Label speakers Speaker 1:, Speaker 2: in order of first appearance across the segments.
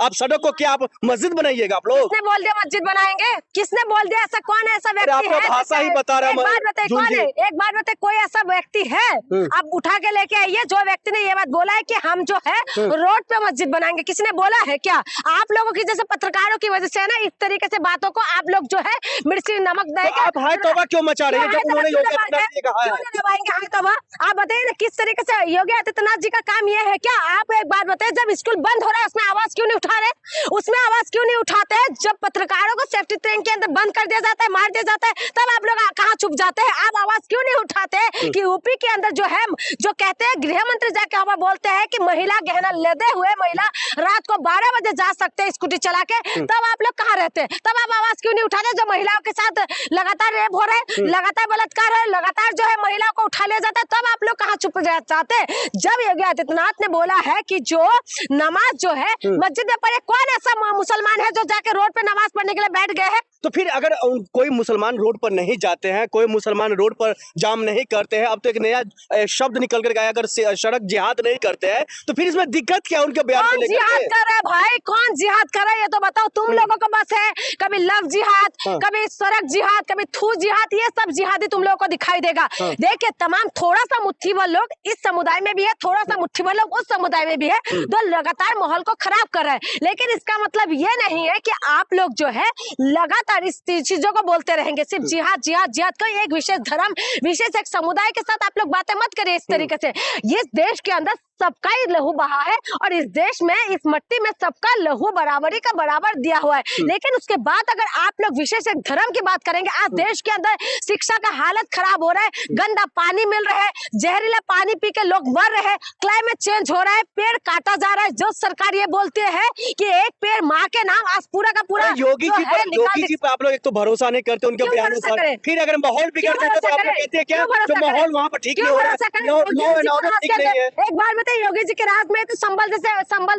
Speaker 1: आप सड़क को क्या आप मस्जिद बनाइएगा आप लोग?
Speaker 2: किसने बोल दिया मस्जिद बनाएंगे? किसने बोल दिया? ऐसा कौन है, ऐसा व्यक्ति है?
Speaker 1: भाषा ही बता रहा है।
Speaker 2: एक बात बताइए, कौन है? एक बात बताइए, कोई ऐसा व्यक्ति है? आप उठा के लेके आइए जो व्यक्ति ने ये बात बोला है कि हम जो है रोड पे मस्जिद बनाएंगे। किसने बोला है? क्या आप लोगों की जैसे पत्रकारों की वजह से है ना, इस तरीके से बातों को आप लोग जो है मिर्ची नमक देकर
Speaker 1: आप हाय तौबा क्यों मचा रहे हैं जब उन्होंने योगी आदित्यनाथ ने कहा है?
Speaker 2: आप बताइए ना, किस तरीके से योगी आदित्यनाथ जी का काम ये है क्या? आप एक बात बताइए, जब स्कूल बंद हो रहा है उसमें आवाज क्यों नहीं उठा रहे? उसमें आवाज क्यों नहीं उठाते हैं? जब पत्रकारों को सेफ्टी ट्रेन के अंदर बंद कर दिया जाता है, मार दिया जाता है, तब आप लोग कहाँ चुप जाते हैं? आप आवाज क्यों नहीं उठाते कि यूपी के अंदर जो है, जो कहते हैं गृह मंत्री जाके हवा बोलते हैं कि महिला गहना लदे हुए महिला रात को 12 बजे जा सकते हैं स्कूटी चला के, तब आप लोग कहाँ रहते हैं? तब आप आवाज क्यों नहीं उठाते? जो महिलाओं के साथ लगातार रेप हो रहे हैं, लगातार बलात्कार है, लगातार जो है महिलाओं को उठा लिया जाता है, तब आप लोग कहाँ चुप जाते हैं? जब योगी आदित्यनाथ ने बोला है कि जो नमाज जो है मस्जिद में पढ़े, कौन ऐसा मुसलमान है जो जाके रोड पे नमाज पढ़ने के लिए बैठ गए हैं?
Speaker 1: तो फिर अगर कोई मुसलमान रोड पर नहीं जाते हैं, कोई मुसलमान रोड पर जाम नहीं करते हैं, अब तो एक नया शब्द निकल कर गया, अगर सड़क जिहाद नहीं करते हैं तो फिर इसमें दिक्कत क्या? उनके बयान को लेकर
Speaker 2: जिहाद कर रहा है भाई, कौन जिहाद कर रहा है ये तो बताओ। तुम लोगों को बस है कभी लव जिहाद, कभी सड़क जिहाद, कभी थू जिहाद, ये सब जिहादी तुम लोगों को दिखाई देगा। देखिए तमाम थोड़ा सा मुट्ठीभर लोग इस समुदाय में भी है, थोड़ा सा मुट्ठीभर लोग उस समुदाय में भी है, जो लगातार माहौल को खराब कर रहे हैं। लेकिन इसका मतलब ये नहीं है कि आप लोग जो है लगातार इस चीजों को बोलते रहेंगे, सिर्फ जिहाद जिहाद जिहाद। कोई एक विशेष धर्म, विशेष एक समुदाय के साथ आप लोग बातें मत करें इस तरीके से। ये देश के अंदर सबका ही लहू बहा है और इस देश में, इस मट्टी में सबका लहू बराबरी का बराबर दिया हुआ है। लेकिन उसके बाद अगर आप लोग विशेष एक धर्म की बात करेंगे, आज देश के अंदर शिक्षा का हालत खराब हो रहा है, गंदा पानी मिल रहा है, जहरीला पानी पी के लोग मर रहे हैं, क्लाइमेट चेंज हो रहा है, पेड़ काटा जा रहा है। जो सरकार ये बोलती है कि एक पेड़ माँ के नाम, आज पूरा का पूरा
Speaker 1: योगी जी पर आप लोग एक तो भरोसा नहीं करते उनके बयानों पर, फिर अगर माहौल बिगड़ जाए तो आप लोग कहते हैं क्या तो माहौल वहाँ पर ठीक नहीं हो रहा है?
Speaker 2: एक बार योगी जी के राज में तो संबल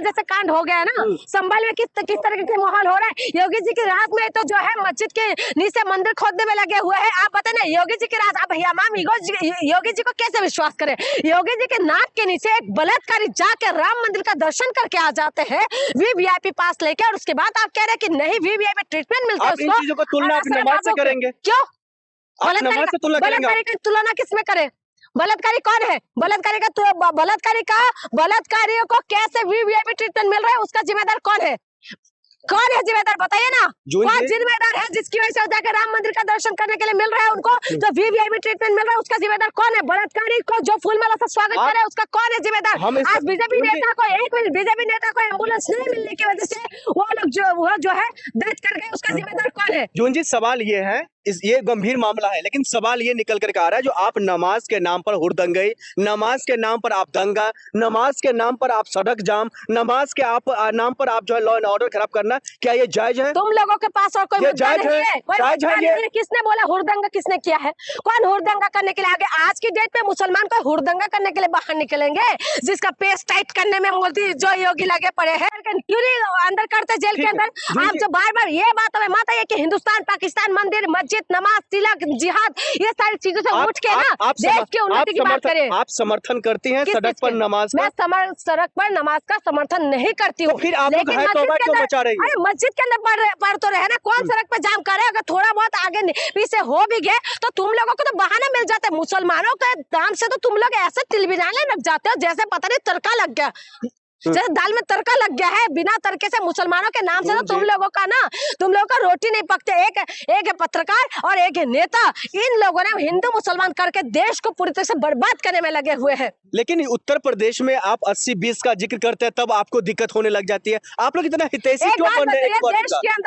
Speaker 2: जैसे कांड हो गया ना, संबल में किस तरीके से माहौल हो रहा है। योगी जी के राज में तो जो है मस्जिद के नीचे मंदिर खोदने में लगे हुए हैं। आप बताए ना योगी जी के राज, आप भैया माम योगी जी को कैसे विश्वास करें? योगी जी के नाक के नीचे एक बलात्कारी जाके राम मंदिर का दर्शन करके आ जाते हैं वीवीआईपी पास लेके, और उसके बाद आप कह रहे हैं कि नहीं वीवीआईपी ट्रीटमेंट मिलता है उसको।
Speaker 1: इन चीजों को तुलना नमाज से करेंगे
Speaker 2: क्यों?
Speaker 1: नमाज से
Speaker 2: बलात्कारी की तुलना किसमें करें? बलात्कारी कौन है? बलात्कारियों को कैसे वीवीआईपी ट्रीटमेंट मिल रहा है? उसका जिम्मेदार कौन है? कौन है जिम्मेदार? बताइए ना, कौन जिम्मेदार है जिसकी वजह से जाकर राम मंदिर का दर्शन करने के लिए मिल रहा है उनको, जो वीवीआईपी ट्रीटमेंट मिल रहा है, उसका जिम्मेदार कौन है? बलात्कारी को जो फूलमाला से स्वागत कर रहे हैं उसका कौन है जिम्मेदार? आज बीजेपी नेता को एम्बुलेंस नहीं मिलने की वजह से वो लोग जो है डेथ कर गए, उसका जिम्मेदार कौन है?
Speaker 1: जून जी सवाल ये है, ये गंभीर मामला है, लेकिन सवाल ये निकल कर आ रहा है जो आप नमाज के नाम पर हुड़दंगई, नमाज के नाम पर आप दंगा, नमाज के नाम पर आप सड़क जाम, नमाज के नाम पर आप जो है लॉ एंड ऑर्डर खराब करना, क्या ये जायज है?
Speaker 2: तुम लोगों के पास और कोई मुद्दा नहीं है? किसने बोला हुड़दंगा? किसने किया है? कौन हुड़दंगा करने के लिए आगे? आज की डेट में मुसलमान को हुड़दंगा करने के लिए बाहर निकलेंगे? जिसका पेस टाइट करने में मोदी जो योगी लगे पड़े हैं, क्यों नहीं अंदर करते जेल के अंदर? आप जो बार बार ये बात हमें मत है कि हिंदुस्तान पाकिस्तान मंदिर मस्जिद नमाज तिलक जिहाद ये सारी चीजों से उठ के ना देश की उन्नति की बात करें।
Speaker 1: आप समर्थन करती हैं सड़क पर नमाज का? मैं
Speaker 2: सड़क पर नमाज का समर्थन नहीं करती हूँ।
Speaker 1: फिर आप लोग है तौबा क्यों मचा रही है?
Speaker 2: मस्जिद के अंदर पढ़ तो रहे ना, कौन सड़क पे जाम करे? अगर थोड़ा बहुत आगे पीछे हो भी गए तो तुम लोगों को तो बहाना मिल जाता है। मुसलमानों के नाम से तो तुम लोग ऐसे तिल बिजाने लग जाते हो जैसे पता नहीं तड़का लग गया, जैसे दाल में तड़का लग गया है। बिना तड़के से मुसलमानों के नाम से तो तुम लोगों का रोटी नहीं पकते। एक है पत्रकार और एक है नेता, इन लोगों ने हिंदू मुसलमान करके देश को पूरी तरह से बर्बाद करने में लगे हुए हैं।
Speaker 1: लेकिन उत्तर प्रदेश में आप 80-20 का जिक्र करते हैं तब आपको दिक्कत होने लग जाती है। आप लोग इतना हितैषी क्यों बन रहे हैं?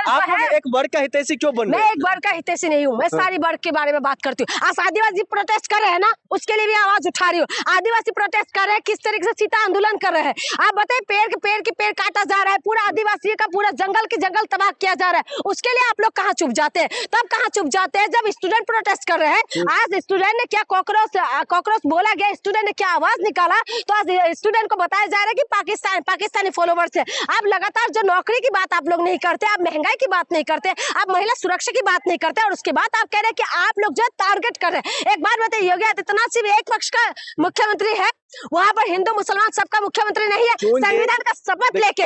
Speaker 1: आप एक वर्ग का हितैषी क्यों बन रहे हैं?
Speaker 2: मैं एक वर्ग का हितैषी नहीं हूँ, मैं सारी वर्ग के बारे में बात करती हूँ। आज आदिवासी प्रोटेस्ट कर रहे हैं ना, उसके लिए भी आवाज उठा रही हूँ। आदिवासी प्रोटेस्ट कर रहे हैं, किस तरीके से सीता आंदोलन कर रहे हैं। आप पेड़ काटा जा रहा है, पूरा आदिवासी का पूरा जंगल तबाह किया जा रहा है, उसके लिए आप लोग कहाँ चुप जाते हैं? तब कहाँ चुप जाते हैं जब स्टूडेंट प्रोटेस्ट कर रहे हैं। आज स्टूडेंट ने क्या कॉकरोच बोला गया, स्टूडेंट ने क्या आवाज निकाला, तो आज स्टूडेंट को बताया जा रहा है कि पाकिस्तानी फॉलोवर्स है। आप लगातार जो नौकरी की बात आप लोग नहीं करते, आप महंगाई की बात नहीं करते, आप महिला सुरक्षा की बात नहीं करते, और उसके बाद आप कह रहे हैं कि आप लोग जो टारगेट कर रहे हैं। एक बात बताइए, योगी आदित्यनाथ सिर्फ एक पक्ष का मुख्यमंत्री है? वहाँ पर हिंदू मुसलमान सबका मुख्यमंत्री नहीं है। संविधान का शपथ लेके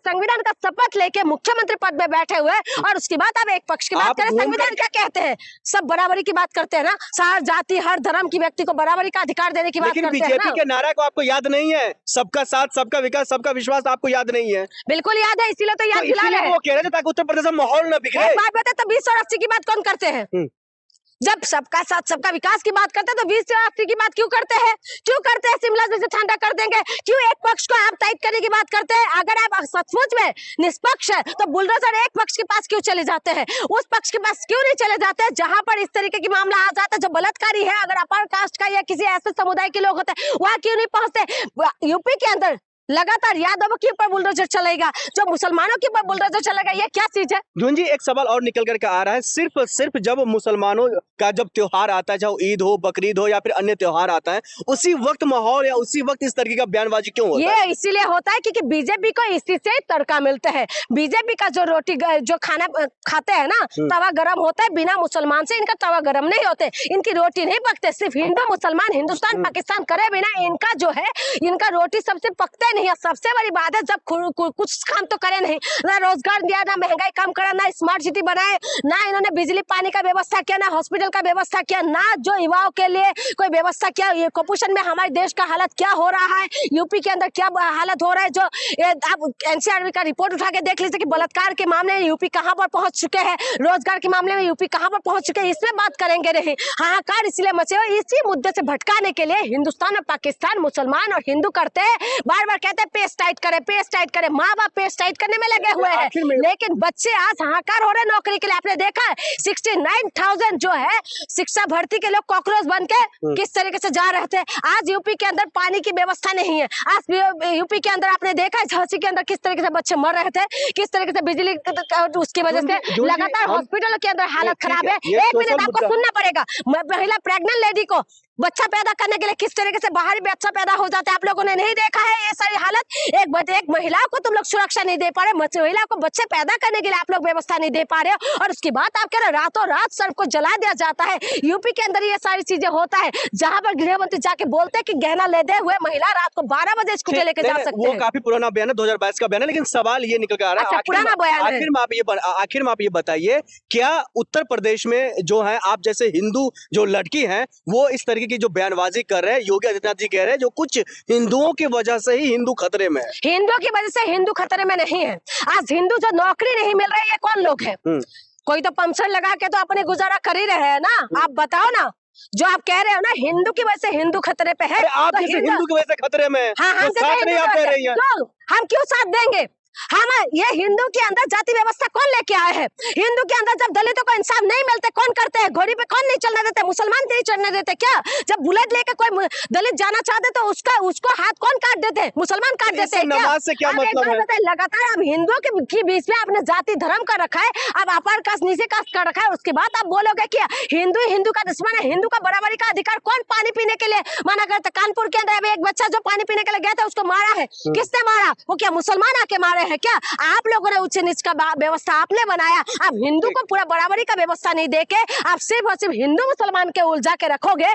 Speaker 2: संविधान का शपथ लेके मुख्यमंत्री पद में बैठे हुए और उसके बाद आप एक पक्ष की बात करें। संविधान क्या कहते हैं? सब बराबरी की बात करते हैं ना, हर जाति हर धर्म की व्यक्ति को बराबरी का अधिकार देने की बात करते हैं।
Speaker 1: बीजेपी के नारा को आपको याद नहीं है? सबका साथ सबका विकास सबका विश्वास आपको याद नहीं है?
Speaker 2: बिल्कुल याद है, इसीलिए तो याद दिला रहे हैं।
Speaker 1: वो कह रहे थे ताकि उत्तर प्रदेश में माहौल न बिगड़े।
Speaker 2: एक बात बता, तो 20 और 80 की बात कौन करते हैं? जब सबका साथ सबका विकास की बात करते हैं तो 20 से 80 की बात क्यों करते हैं? क्यों करते हैं? शिमला जैसे ठंडा कर देंगे, क्यों एक पक्ष को आप टाइट करने की बात करते हैं? अगर आप सचमुच में निष्पक्ष है तो बुलडोजर एक पक्ष के पास क्यों चले जाते हैं? उस पक्ष के पास क्यों नहीं चले जाते हैं जहां पर इस तरीके की मामला आ जाता है? जो बलात्कारी है, अगर अपर कास्ट का या किसी ऐसे समुदाय के लोग होते हैं, वहां क्यों नहीं पहुंचते? यूपी के अंदर लगातार यादवों के ऊपर बुलडोजर चलेगा, जो मुसलमानों के ऊपर बुलडोजर चलेगा, ये क्या चीज है?
Speaker 1: जून जी, एक सवाल और निकल करके आ रहा है, सिर्फ जब मुसलमानों का जब त्योहार आता है, चाहे ईद हो, बकरीद हो या फिर अन्य त्योहार आता है, उसी वक्त माहौल या उसी वक्त इस तरीके का बयानबाजी क्यों होता है?
Speaker 2: ये इसीलिए होता है क्योंकि बीजेपी को इसी से तड़का मिलता है। बीजेपी का जो रोटी जो खाना खाते हैं ना, तवा गरम होता है, बिना मुसलमान से इनका तवा गरम नहीं होते, इनकी रोटी नहीं पकते। सिर्फ हिंदू मुसलमान हिंदुस्तान पाकिस्तान करे बिना इनका जो है, इनका रोटी सबसे पकते नहीं है। सबसे बड़ी बात है, जब कुछ काम तो करे नहीं, ना रोजगार दिया, ना महंगाई कम करा, ना स्मार्ट सिटी बनाए, ना इन्होंने बिजली पानी का व्यवस्था किया, ना हॉस्पिटल का व्यवस्था किया, ना जो युवाओं के लिए कोई व्यवस्था किया। ये कुपोषण में हमारे देश का हालत क्या हो रहा है, यूपी के अंदर क्या हालत हो रहा है, जो आप एनसीआरबी का रिपोर्ट उठा के देख लीजिए कि बलात्कार के मामले में यूपी कहां पर पहुंच चुके हैं, रोजगार के मामले में यूपी कहां पर पहुंच चुके हैं, इसमें बात करेंगे नहीं। हाहाकार इसलिए मचे हुए, इसी मुद्दे से भटकाने के लिए हिंदुस्तान और पाकिस्तान मुसलमान और हिंदू करते हैं, बार बार कहते हैं पेस टाइट करे, माँ बाप पेस टाइट करने में लगे हुए हैं, लेकिन बच्चे आज हाहाकार हो रहे नौकरी के लिए। आपने देखा है 69,000 जो है शिक्षा भर्ती के लोग कॉकरोच बन के किस तरीके से जा रहे थे। आज यूपी के अंदर पानी की व्यवस्था नहीं है। आज यूपी के अंदर आपने देखा है झांसी के अंदर किस तरीके से बच्चे मर रहे थे, किस तरीके से बिजली उसकी वजह से लगातार हॉस्पिटलों के अंदर हालत खराब है। एक मिनट आपको सुनना पड़ेगा, महिला प्रेग्नेंट लेडी को बच्चा पैदा करने के लिए किस तरीके से बाहर बच्चा पैदा हो जाता है, आप लोगों ने नहीं देखा है ये सारी हालत? एक महिला को तुम लोग सुरक्षा नहीं दे पा रहे, महिला को बच्चे पैदा करने के लिए आप लोग व्यवस्था नहीं दे पा रहे हो, और उसके बाद आप कह रहे रातों रात सड़क को जला दिया जाता है। यूपी के अंदर ये सारी चीजें होता है, जहां पर गृह मंत्री जाके बोलते हैं कि गहना लेते हुए महिला रात को 12 बजे स्कूटी लेके जा सकते हैं।
Speaker 1: वो काफी पुराना बयान है, 2022 का बयान है, लेकिन सवाल ये निकल कर आ रहा है,
Speaker 2: पुराना बयान है।
Speaker 1: आखिर में आप ये बताइए, क्या उत्तर प्रदेश में जो है आप जैसे हिंदू जो लड़की है वो इस तरीके की जो बयानबाजी कर रहे हैं, योगी आदित्यनाथ जी कह रहे हैं जो कुछ हिंदुओं की वजह से ही हिंदू खतरे में है?
Speaker 2: हिंदुओं की वजह से हिंदू खतरे में नहीं है। आज हिंदू जो नौकरी नहीं मिल रही है, कौन लोग है? कोई तो पंक्चर लगा के तो अपने गुजारा कर ही रहे हैं ना। आप बताओ ना, जो आप कह रहे हो ना हिंदू की वजह से हिंदू खतरे पे है,
Speaker 1: आप
Speaker 2: तो
Speaker 1: हिंदू की वजह से खतरे में है,
Speaker 2: हाँ,
Speaker 1: साथ नहीं आप कह रही हैं।
Speaker 2: हम क्यों साथ देंगे? हम ये हिंदू के अंदर जाति व्यवस्था कौन लेके आए हैं? हिंदू के अंदर जब दलितों को इंसाफ नहीं मिलते कौन करते हैं? घोड़ी पे कौन नहीं चलने देते? मुसलमान नहीं चढ़ने देते क्या? जब बुलेट लेके कोई दलित जाना चाहते तो उसको हाथ कौन काट देते? मुसलमान काट देते हैं क्या?
Speaker 1: नमाज से क्या मतलब है?
Speaker 2: लगातार हम हिंदुओं के बीच में आपने जाति धर्म का रखा है, अब अपर कास्ट नीचे कास्ट का रखा है, उसके बाद आप बोलोगे कि हिंदू का दुश्मन है। हिंदू का बराबरी का अधिकार कौन पानी पीने के लिए मना करता? कानपुर के अंदर एक बच्चा जो पानी पीने के लिए गया था उसको मारा है, किसने मारा? वो क्या मुसलमान आके मारे हैं क्या? आप लोगों ने उच्च नीच का व्यवस्था आपने बनाया। आप हिंदू को पूरा बराबरी का व्यवस्था नहीं देके आप सिर्फ और सिर्फ हिंदू मुसलमान के उलझा के रखोगे